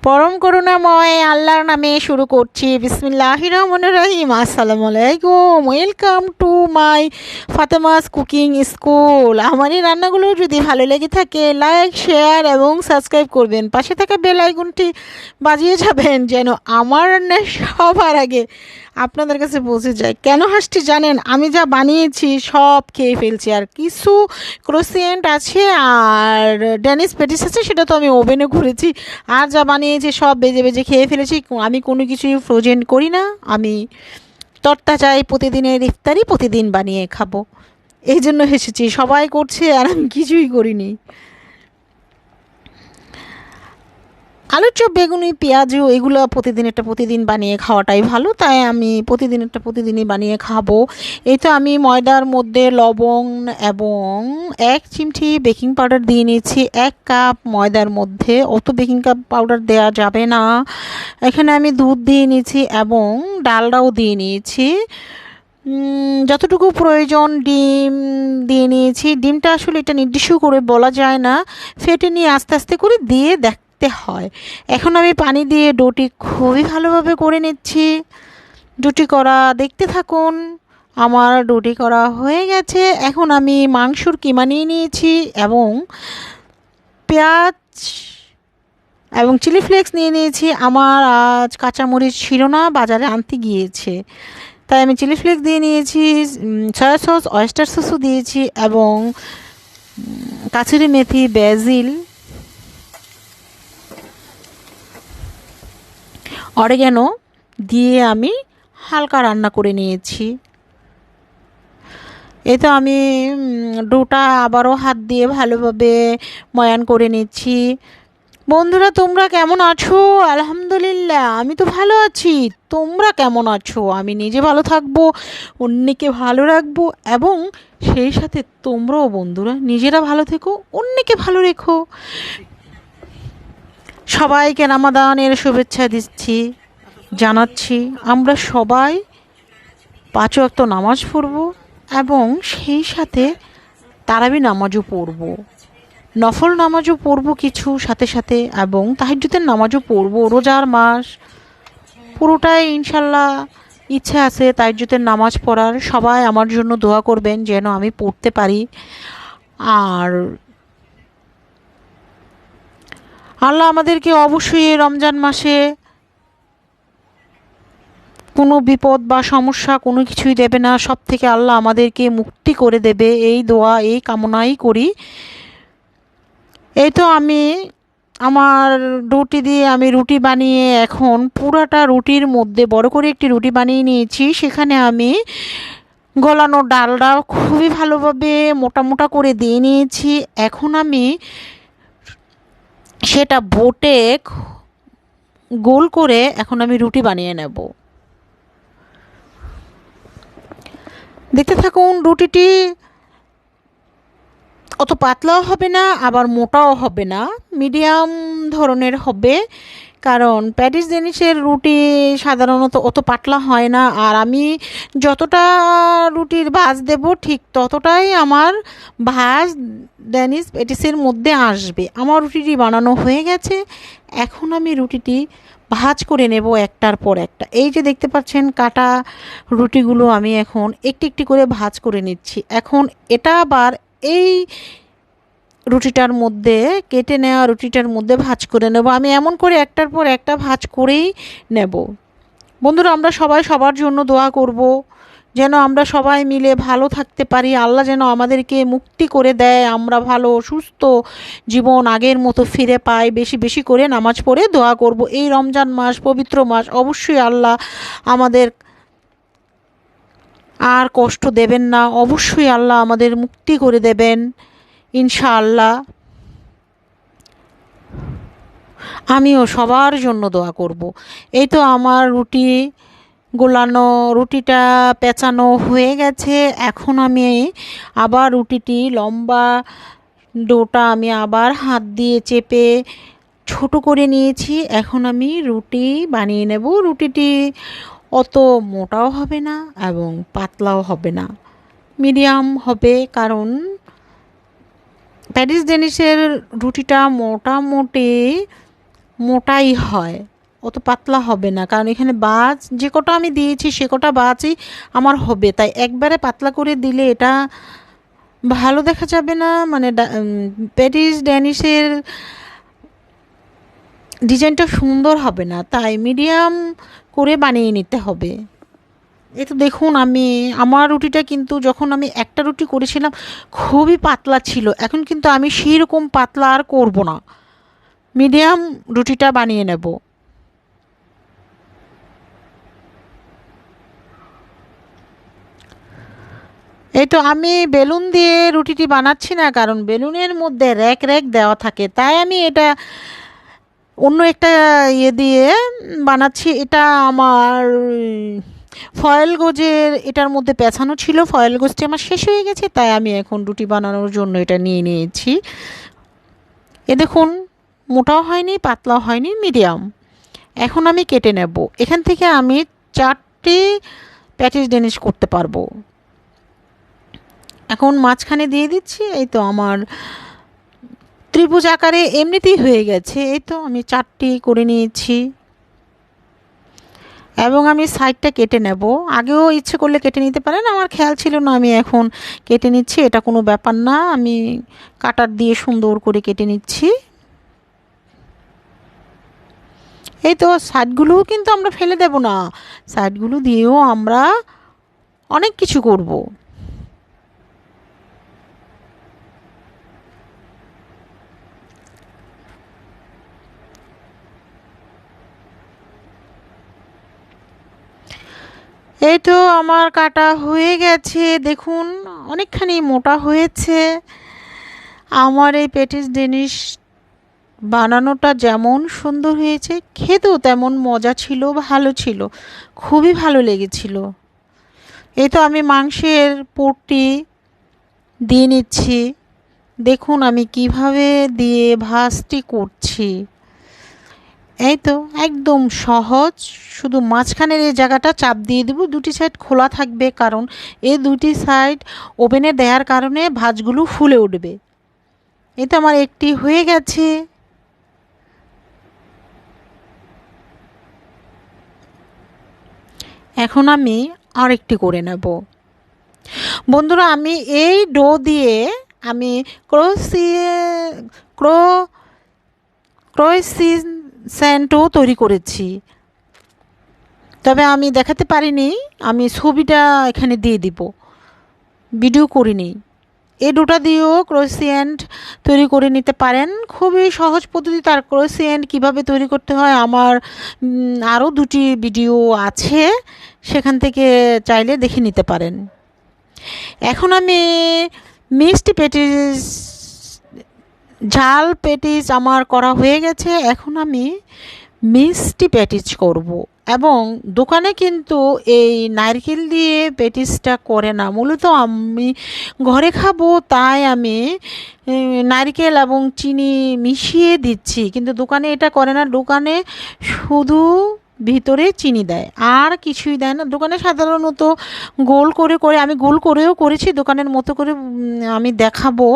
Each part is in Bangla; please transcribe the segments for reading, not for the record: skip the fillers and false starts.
পরম করুণাময় আল্লাহর নামে শুরু করছি। বিসমিল্লাহির রহমানির রহিম। আসসালামু আলাইকুম, welcome to my Fatema's cooking school. আমার এই রান্নাগুলো যদি ভালো লেগে থাকে লাইক, শেয়ার এবং সাবস্ক্রাইব করবেন। পাশে থাকা বেল আইকনটি বাজিয়ে যাবেন যেন আমার রান্না সবার আগে আপনাদের কাছে পৌঁছে যায়। কেন হাসছি জানেন? আমি যা বানিয়েছি সব খেয়ে ফেলছি, আর কিছু ক্রোসিয়েন্ট আছে আর ড্যানিশ প্যাটিস আছে, সেটা তো আমি ওভেনে করেছি। আর যা বানিয়েছি সব বেজে বেজে খেয়ে ফেলেছি। আমি কোনো কিছুই ফ্রোজেন করি না। আমি তরতা চাই, প্রতিদিনের ইফতারি প্রতিদিন বানিয়ে খাবো। এই জন্য হেসেছি, সবাই করছে আর আমি কিছুই করিনি। আলুর চপ, বেগুনি, পেঁয়াজু এগুলো প্রতিদিন বানিয়ে খাওয়াটাই ভালো, তাই আমি প্রতিদিনই বানিয়ে খাবো। এই তো আমি ময়দার মধ্যে লবণ এবং 1 চিমটি বেকিং পাউডার দিয়ে নিয়েছি। 1 কাপ ময়দার মধ্যে অত বেকিং পাউডার দেওয়া যাবে না। এখানে আমি দুধ দিয়ে নিয়েছি এবং ডালডাও দিয়ে নিয়েছি। যতটুকু প্রয়োজন ডিম দিয়ে নিয়েছি। ডিমটা আসলে এটা নির্দিষ্ট করে বলা যায় না, ফেটে নিয়ে আস্তে আস্তে করে দিয়ে দেখতে হয়। এখন আমি পানি দিয়ে ডোটি খুবই ভালোভাবে করে নিচ্ছি। ডোটি করা দেখতে থাকুন। আমার ডোটি করা হয়ে গেছে। এখন আমি মাংসর কিমা নিয়ে নিয়েছি এবং পেঁয়াজ এবং চিলি ফ্লেক্স নিয়ে নিয়েছি। আমার আজ কাঁচামরিচ ছিল না, বাজারে আনতে গিয়েছে, তাই আমি চিলি ফ্লেক্স দিয়ে নিয়েছি। সয়া সস, অয়েস্টার সসও দিয়েছি এবং কাসুরি মেথি, ব্যাজিল, অরিগ্যানো দিয়ে আমি হালকা রান্না করে নিয়েছি। এই তো আমি ডোটা আবারও হাত দিয়ে ভালোভাবে ময়ান করে নিচ্ছি। বন্ধুরা, তোমরা কেমন আছো? আলহামদুলিল্লাহ, আমি তো ভালো আছি। তোমরা কেমন আছো? আমি নিজে ভালো থাকবো, অন্যকে ভালো রাখবো এবং সেই সাথে তোমরাও বন্ধুরা নিজেরা ভালো থেকো, অন্যকে ভালো রেখো। সবাইকে রামাদানের শুভেচ্ছা জানাচ্ছি। আমরা সবাই 5 ওয়াক্ত নামাজ পড়ব এবং সেই সাথে তারাবি নামাজও পড়ব, নফল নামাজও পড়ব কিছু সাথে সাথে, এবং তাহাজ্জুদের নামাজও পড়ব। রোজার মাস পুরোটাই ইনশাল্লাহ ইচ্ছে আছে তাহাজ্জুদের নামাজ পড়ার। সবাই আমার জন্য দোয়া করবেন যেন আমি পড়তে পারি। আর আল্লাহ আমাদেরকে অবশ্যই এই রমজান মাসে কোনো বিপদ বা সমস্যা কোনো কিছুই দেবে না, সব থেকে আল্লাহ আমাদেরকে মুক্তি করে দেবে, এই দোয়া এই কামনাই করি। এই তো আমি আমার রুটি দিয়ে আমি রুটি বানিয়ে এখন পুরাটা রুটির মধ্যে বড় করে একটি রুটি বানিয়ে নিয়েছি। সেখানে আমি গলানো ডালটা খুবই ভালোভাবে মোটা মোটা করে দিয়ে নিয়েছি। এখন আমি সেটা বটে গোল করে এখন আমি রুটি বানিয়ে নেব। দেখতে থাকুন। রুটিটি অত পাতলাও হবে না আবার মোটাও হবে না, মিডিয়াম ধরনের হবে, কারণ প্যাটিস ড্যানিশের রুটি সাধারণত অত পাতলা হয় না। আর আমি যতটা রুটির ভাঁজ দেব ঠিক ততটাই আমার ভাঁজ ড্যানিশ প্যাটিসের মধ্যে আসবে। আমার রুটিটি বানানো হয়ে গেছে। এখন আমি রুটিটি ভাঁজ করে নেব একটার পর একটা। এই যে দেখতে পাচ্ছেন কাটা রুটিগুলো আমি এখন একটি একটি করে ভাঁজ করে নিচ্ছি। এখন এটা আবার এই রুটিটার মধ্যে কেটে নেওয়া রুটিটার মধ্যে ভাঁজ করে নেব। আমি এমন করে একটার পর একটা ভাঁজ করেই নেব। বন্ধুরা, আমরা সবাই সবার জন্য দোয়া করব যেন আমরা সবাই মিলে ভালো থাকতে পারি। আল্লাহ যেন আমাদেরকে মুক্তি করে দেয়, আমরা ভালো সুস্থ জীবন আগের মতো ফিরে পাই। বেশি বেশি করে নামাজ পড়ে দোয়া করব। এই রমজান মাস পবিত্র মাস, অবশ্যই আল্লাহ আমাদের আর কষ্ট দেবেন না, অবশ্যই আল্লাহ আমাদের মুক্তি করে দেবেন ইনশাআল্লাহ। আমিও সবার জন্য দোয়া করব। এই তো আমার রুটি গোলানো, রুটিটা পেঁচানো হয়ে গেছে। এখন আমি আবার রুটিটি লম্বা ডোটা আমি আবার হাত দিয়ে চেপে ছোট করে নিয়েছি। এখন আমি রুটি বানিয়ে নেব। রুটিটি অত মোটাও হবে না এবং পাতলাও হবে না, মিডিয়াম হবে, কারণ প্যাটিস ড্যানিশের রুটিটা মোটামুটি মোটাই হয়, অত পাতলা হবে না, কারণ এখানে বাজ যে কটা আমি দিয়েছি সে কটা বাজই আমার হবে, তাই একবারে পাতলা করে দিলে এটা ভালো দেখা যাবে না, মানে প্যাটিস ড্যানিশের ডিজাইনটা সুন্দর হবে না, তাই মিডিয়াম করে বানিয়ে নিতে হবে। এই তো দেখুন, আমার রুটিটা কিন্তু যখন আমি একটা রুটি করেছিলাম খুবই পাতলা ছিল, এখন কিন্তু আমি সেই রকম পাতলা আর করব না, মিডিয়াম রুটিটা বানিয়ে নেব। এই তো আমি বেলুন দিয়ে রুটিটি বানাচ্ছি না, কারণ বেলুনের মধ্যে র্যাক র্যাক দেওয়া থাকে, তাই আমি এটা অন্য একটা ইয়ে দিয়ে বানাচ্ছি। এটা আমার ফয়েল গোজের এটার মধ্যে পেঁচানো ছিল, ফয়েল গোজটি আমার শেষ হয়ে গেছে, তাই আমি এখন রুটি বানানোর জন্য এটা নিয়ে নিয়েছি। এ দেখুন, মোটাও হয়নি পাতলাও হয়নি, মিডিয়াম। এখন আমি কেটে নেব, এখান থেকে আমি 4টে প্যাটিস ডেনিশ করতে পারবো। এখন মাঝখানে দিয়ে দিচ্ছি, এই তো আমার ত্রিভুজ আকারে এমনিতেই হয়ে গেছে। এই তো আমি 4টি করে নিয়েছি এবং আমি সাইডটা কেটে নেব। আগেও ইচ্ছে করলে কেটে নিতে পারেন, আমার খেয়াল ছিল না, আমি এখন কেটে নিচ্ছি, এটা কোনো ব্যাপার না, আমি কাটার দিয়ে সুন্দর করে কেটে নিচ্ছি। এই তো সাইডগুলোও কিন্তু আমরা ফেলে দেব না, সাইডগুলো দিয়েও আমরা অনেক কিছু করব। এই তো আমার কাটা হয়ে গেছে, দেখুন অনেকখানি মোটা হয়েছে। আমার এই পেটিস ডেনিশ বানানোটা যেমন সুন্দর হয়েছে, খেতেও তেমন মজা ছিল, ভালো ছিল, খুবই ভালো লেগেছিল। এই তো আমি মাংসের পুরটি দিয়ে নিচ্ছি, দেখুন আমি কিভাবে দিয়ে ভাজটি করছি। এই তো একদম সহজ, শুধু মাঝখানের এই জায়গাটা চাপ দিয়ে দেবো, দুটি সাইড খোলা থাকবে, কারণ এই দুটি সাইড ওভেনে দেওয়ার কারণে ভাঁজগুলো ফুলে উঠবে। এই তো আমার একটি হয়ে গেছে। এখন আমি আরেকটি করে নেব। বন্ধুরা, আমি এই ডো দিয়ে আমি ক্রোসিয়ে ক্রো ক্রোয়েসিসেন্টও তৈরি করেছি, তবে আমি দেখাতে পারিনি, আমি ছবিটা এখানে দিয়ে দিব, ভিডিও করিনি। এই ডোটা দিয়েও ক্রোসিয়েন্ট তৈরি করে নিতে পারেন, খুবই সহজ পদ্ধতি। তার ক্রোসিয়েন্ট কীভাবে তৈরি করতে হয় আমার আরও 2টি ভিডিও আছে, সেখান থেকে চাইলে দেখে নিতে পারেন। এখন আমি মিষ্টি পেটিস, ঝাল পেটিস আমার করা হয়ে গেছে, এখন আমি মিষ্টি প্যাটিস করব। এবং দোকানে কিন্তু এই নারকেল দিয়ে প্যাটিসটা করে না, মূলত আমি ঘরে খাবো তাই আমি নারকেল এবং চিনি মিশিয়ে দিচ্ছি, কিন্তু দোকানে এটা করে না, দোকানে শুধু ভিতরে চিনি দেয় আর কিছুই দেয় না। দোকানে সাধারণত গোল করে করে, আমি গোল করেও করেছি দোকানের মতো করে, আমি দেখাবো।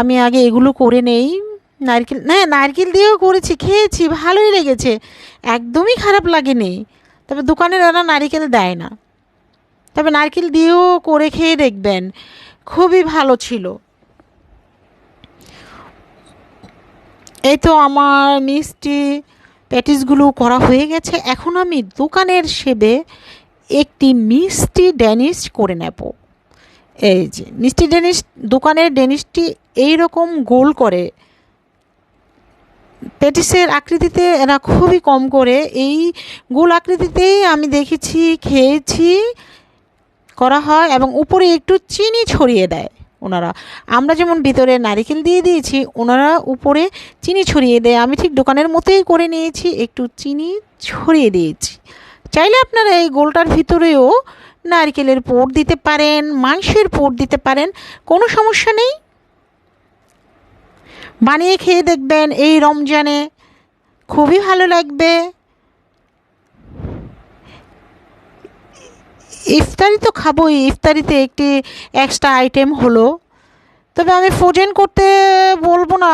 আমি আগে এগুলো করে নেই। নারকেল, হ্যাঁ নারকেল দিয়েও করেছি, খেয়েছি, ভালোই লেগেছে, একদমই খারাপ লাগেনি। তবে দোকানের ওরা নারকেল দেয় না, তবে নারকেল দিয়েও করে খেয়ে দেখবেন, খুবই ভালো ছিল। এই তো আমার মিষ্টি প্যাটিসগুলো করা হয়ে গেছে, এখন আমি দোকানের সেবে একটি মিষ্টি ড্যানিশ করে নেব। এই যে মিষ্টি ড্যানিশ, দোকানের ড্যানিশটি এইরকম গোল করে, প্যাটিসের আকৃতিতে এরা খুবই কম করে, এই গোল আকৃতিতেই আমি দেখেছি, খেয়েছি, করা হয় এবং উপরে একটু চিনি ছড়িয়ে দেয় ওনারা। আমরা যেমন ভিতরে নারকেল দিয়ে দিয়েছি, ওনারা উপরে চিনি ছড়িয়ে দেয়, আমি ঠিক দোকানের মতোই করে নিয়েছি, একটু চিনি ছড়িয়ে দিয়েছি। চাইলে আপনারা এই গোলটার ভিতরেও নারকেলের পুর দিতে পারেন, মাংসের পুর দিতে পারেন, কোনো সমস্যা নেই। বানিয়ে খেয়ে দেখবেন এই রমজানে, খুবই ভালো লাগবে। ইফতারি তো খাবোই, ইফতারিতে একটি এক্সট্রা আইটেম হলো। তবে আমি ফ্রোজেন করতে বলবো না,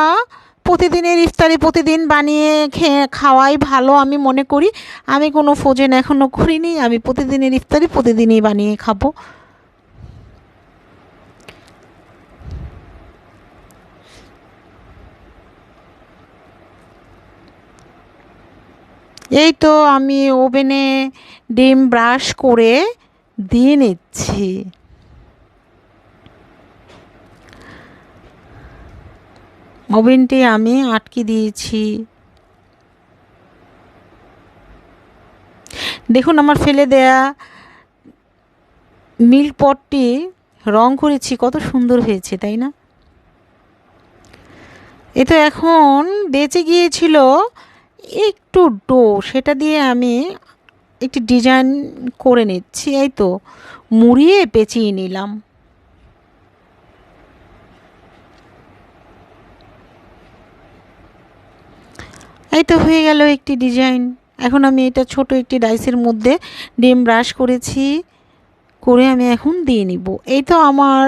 প্রতিদিনের ইফতারি প্রতিদিন বানিয়ে খাওয়াই ভালো আমি মনে করি। আমি কোনো ফ্রোজেন এখনও করিনি, আমি প্রতিদিনের ইফতারি প্রতিদিনই বানিয়ে খাবো। এই তো আমি ওভেনে ডিম ব্রাশ করে দিয়ে নিচ্ছি। ওভেনটি আমি আটকে দিয়েছি। দেখুন আমার ফেলে দেয়া মিল্ক পটটি রং করেছি, কত সুন্দর হয়েছে তাই না? এ তো এখন বেঁচে গিয়েছিল একটু ডো, সেটা দিয়ে আমি একটি ডিজাইন করে নিচ্ছি। এই তো মুড়িয়ে পেঁচিয়ে নিলাম। এই তো হয়ে গেল একটি ডিজাইন। এখন আমি এটা ছোট একটি ডাইসের মধ্যে ডিম ব্রাশ করেছি, করে আমি এখন দিয়ে নিব। এই তো আমার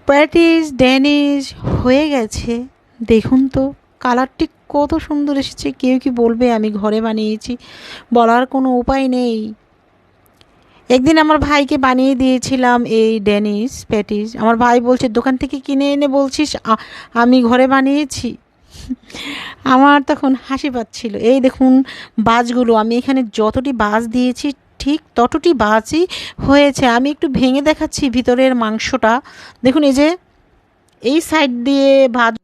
প্যাটিস ড্যানিশ হয়ে গেছে। দেখুন তো কালারটি কত সুন্দর এসেছে। কেউ কি বলবে আমি ঘরে বানিয়েছি? বলার কোনো উপায় নেই। একদিন আমার ভাইকে বানিয়ে দিয়েছিলাম এই ড্যানিশ প্যাটিস। আমার ভাই বলছে দোকান থেকে কিনে এনে বলছিস আমি ঘরে বানিয়েছি। আমার তখন হাসি পাচ্ছিল। এই দেখুন বাজগুলো, আমি এখানে যতটি বাজ দিয়েছি ঠিক ততটি বাজই হয়েছে। আমি একটু ভেঙে দেখাচ্ছি ভিতরের মাংসটা। দেখুন এই যে এই সাইড দিয়ে ভাজ